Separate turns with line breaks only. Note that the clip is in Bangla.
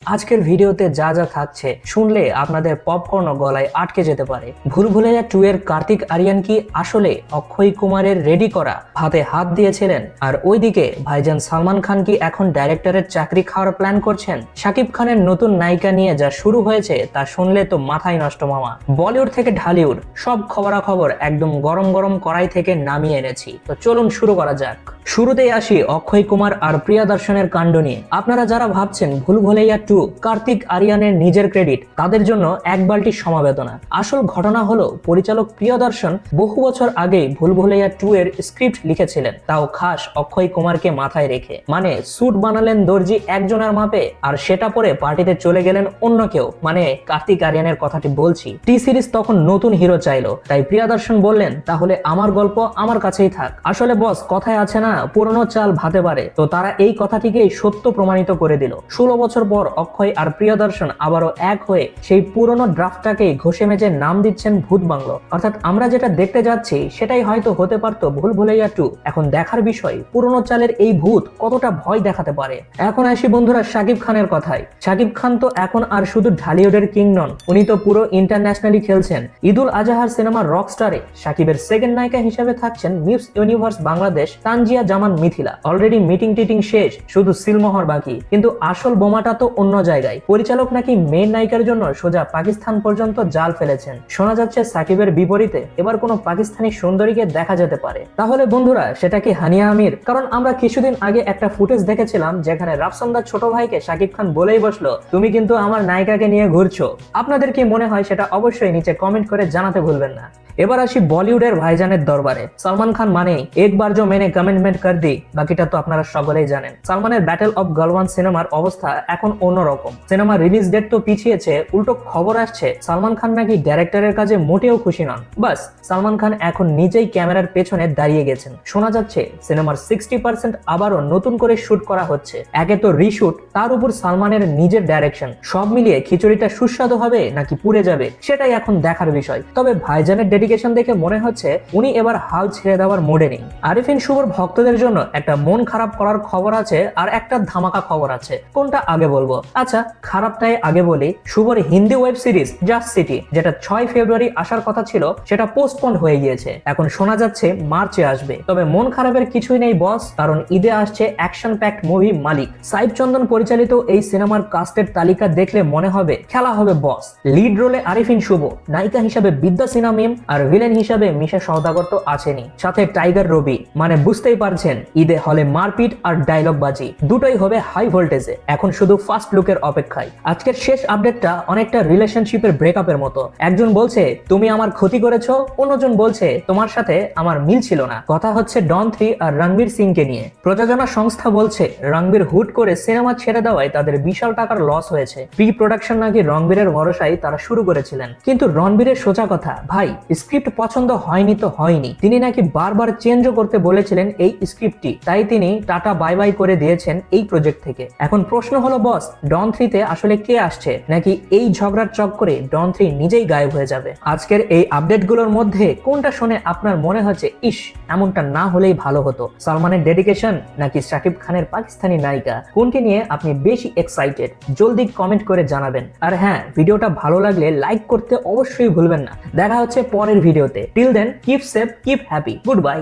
আজকের ভিডিওতে যা যা থাকছে শুনলে আপনাদের পপকর্ন গলায় আটকে যেতে পারে। ভুলভুলাইয়া 2 এর কার্তিক আরিয়ান কি আসলে অক্ষয় কুমারের রেডি করা ভাতে হাত দিয়েছিলেন? আর ওইদিকে ভাইজান সালমান খান কি এখন ডাইরেক্টরের চাকরি খাওয়ার প্ল্যান করছেন? শাকিব খানের নতুন নায়িকা নিয়ে যা শুরু হয়েছে তা শুনলে তো মাথায় নষ্ট মামা। বলিউড থেকে ঢালিউড সব খবরাখবর একদম গরম গরম কড়াই থেকে নামিয়ে এনেছি, তো চলুন শুরু করা যাক। শুরুতেই আসি অক্ষয় কুমার আর প্রিয়াদর্শনের কাণ্ড নিয়ে। আপনারা যারা ভাবছেন ভুলভুলাইয়া 2 কার্তিক আরিয়ানের নিজের ক্রেডিট, তাদের জন্য এক বালতি সমবেদনা। আসল ঘটনা হলো পরিচালক প্রিয়দর্শন বহু বছর আগেই ভুলভুলাইয়া 2 এর স্ক্রিপ্ট লিখেছিলেন, তাও খাস অক্ষয় কুমারকে মাথায় রেখে। মানে স্যুট বানালেন দর্জি একজনের মাপে, আর সেটা পরে পার্টিতে চলে গেলেন অন্য কেউ, মানে কার্তিক আরিয়ানের কথাটি বলছি। টি সিরিজ তখন নতুন হিরো চাইলো, তাই প্রিয়দর্শন বললেন তাহলে আমার গল্প আমার কাছেই থাক। আসলে বস কথায় আছে না, পুরনো চাল ভাতে পারে, তো তারা এই কথাটিকেই সত্য প্রমাণিত করে দিল। 16 বছর পর অক্ষয় আর প্রিয়দর্শন আবারও এক হয়ে সেই পুরনো ড্রাফটটাকে ঘষে মেজে নাম দিচ্ছেন ভূত বাংলো। অর্থাৎ আমরা যেটা দেখতে যাচ্ছি সেটাই হয়তো হতে পারতো ভুলভুলাইয়া 2। এখন দেখার বিষয় পুরনো চালের এই ভূত কতটা ভয় দেখাতে পারে। এখন আসি বন্ধুরা শাকিব খানের কথায়। শাকিব খান তো এখন আর শুধু ঢালিউডের কিং নন, উনি তো পুরো ইন্টারন্যাশনালি খেলছেন। ঈদুল আজহার সিনেমা রকস্টারে শাকিবের সেকেন্ড নায়িকা হিসেবে থাকছেন মিস ইউনিভার্স বাংলাদেশ তানজিয়া জামান মিথিলা। অলরেডি মিটিং টিটিং শেষ, শুধু সিলমোহর বাকি। কিন্তু আসল বোমাটা তো অন্য জায়গায়। পরিচালক নাকি মেন নায়িকার জন্য সোজা পাকিস্তান পর্যন্ত জাল ফেলেছেন। শোনা যাচ্ছে সাকিবের বিপরীতে এবার কোনো পাকিস্তানি সুন্দরীকে দেখা যেতে পারে। তাহলে বন্ধুরা সেটা কি হানিয়া আমির? কারণ আমরা কিছুদিন আগে একটা ফুটেজ দেখেছিলাম যেখানে রাফসানদার ছোট ভাইকে শাকিব খান বলেই বসলো, তুমি কিন্তু আমার নায়িকাকে নিয়ে ঘুরছো। আপনাদের কি মনে হয় সেটা অবশ্যই নিচে কমেন্ট করে জানাতে ভুলবেন না। এবার আসি বলিউডের ভাইজানের দরবারে। সালমান খান মানে একবার जो मैंने কমিটমেন্ট कर दी, বাকিটা তো আপনারা সকলেই জানেন। সালমানের ব্যাটল অফ গালওয়ান সিনেমার অবস্থা এখন অন্যরকম। সিনেমার রিলিজ ডেট তো পিছিয়েছে, উল্টো খবর আসছে সালমান খান নাকি ডাইরেক্টরের কাজে মোটেও খুশি নন। বাস সালমান খান এখন নিজেই ক্যামেরার পেছনে দাঁড়িয়ে গেছেন। শোনা যাচ্ছে সিনেমার 60% আবারও নতুন করে শুট করা হচ্ছে। একে তো রিশুট, তার উপর সালমানের নিজের ডাইরেকশন, সব মিলিয়ে খিচুড়িটা সুস্বাদু হবে নাকি পুড়ে যাবে সেটাই এখন দেখার বিষয়। তবে ভাইজানের ডেডিকেশন দেখে মনে হচ্ছে উনি এবার হাল ছেড়ে দেওয়ার মোডে নেই। আরিফিন শুভর ভক্তদের জন্য একটা মন খারাপ করার খবর আছে আর একটা ধামাকা খবর আছে। কোনটা আগে বলবো? আচ্ছা খারাপটাই আগে বলি। শুভর Hindi web series just city, যেটা 6 ফেব্রুয়ারি আসার কথা ছিল, সেটা পোস্টপন্ড হয়ে গিয়েছে। এখন শোনা যাচ্ছে মার্চে আসবে। তবে মন খারাপের কিছুই নেই বস, কারণ ঈদে আসছে অ্যাকশন প্যাকড মুভি মালিক। সাইফ চন্দন পরিচালিত এই সিনেমার কাস্টের তালিকা দেখলে মনে হবে খেলা হবে বস। লিড রোলে আরিফিন শুভ, নায়িকা হিসাবে বিদ্যা সিনহা মিম, আর ভিলেন হিসাবে মিশা সওদাগর তো আছেনই, সাথে টাইগার রবি। মানে বুঝতেই পারছেন ঈদে হলে মারপিট আর ডায়লগ বাজি দুটোই হবে হাই ভোল্টেজে। এখন শুধু ফার্স্ট লুকের অপেক্ষায়। আজকের শেষ আপডেটটা অনেকটা রিলেশনশিপের ব্রেকআপের মতো। একজন বলছে তুমি আমার ক্ষতি করেছো, অন্যজন বলছে তোমার সাথে আমার মিল ছিল না। কথা হচ্ছে ডন 3 আর রণবীর সিং কে নিয়ে। প্রযোজনা সংস্থা বলছে রণবীর হুট করে সিনেমা ছেড়ে দেওয়ায় তাদের বিশাল টাকার লস হয়েছে। প্রি প্রোডাকশন নাকি রণবীরের ভরসায় তারা শুরু করেছিলেন। কিন্তু রণবীরের সোজা কথা, ভাই স্ক্রিপ্ট পছন্দ হয়নি তো হয়নি। তিনি নাকি বারবার চেঞ্জও করতে বলেছিলেন এই স্ক্রিপ্টটি, তাই তিনি টাটা বাই বাই করে দিয়েছেন এই প্রজেক্ট থেকে। এখন প্রশ্ন হলো বস, ডন 3 তে আসলে কে আসছে, নাকি এই ঝগড়ার চক্করে ডন 3 নিজেই গায়েব হয়ে যাবে? আজকের এই আপডেটগুলোর মধ্যে কোনটা শুনে আপনার মনে হচ্ছে ইস এমনটা না হলেই ভালো হতো? সালমানের ডেডিকেশন নাকি শাকিব খানের পাকিস্তানি নায়িকা, কোনটি নিয়ে আপনি বেশি এক্সাইটেড? জলদি কমেন্ট করে জানাবেন। আর হ্যাঁ, ভিডিওটা ভালো লাগলে লাইক করতে অবশ্যই ভুলবেন না। দেখা হচ্ছে পরের ভিডিওতে। Till then keep safe, keep happy, good bye.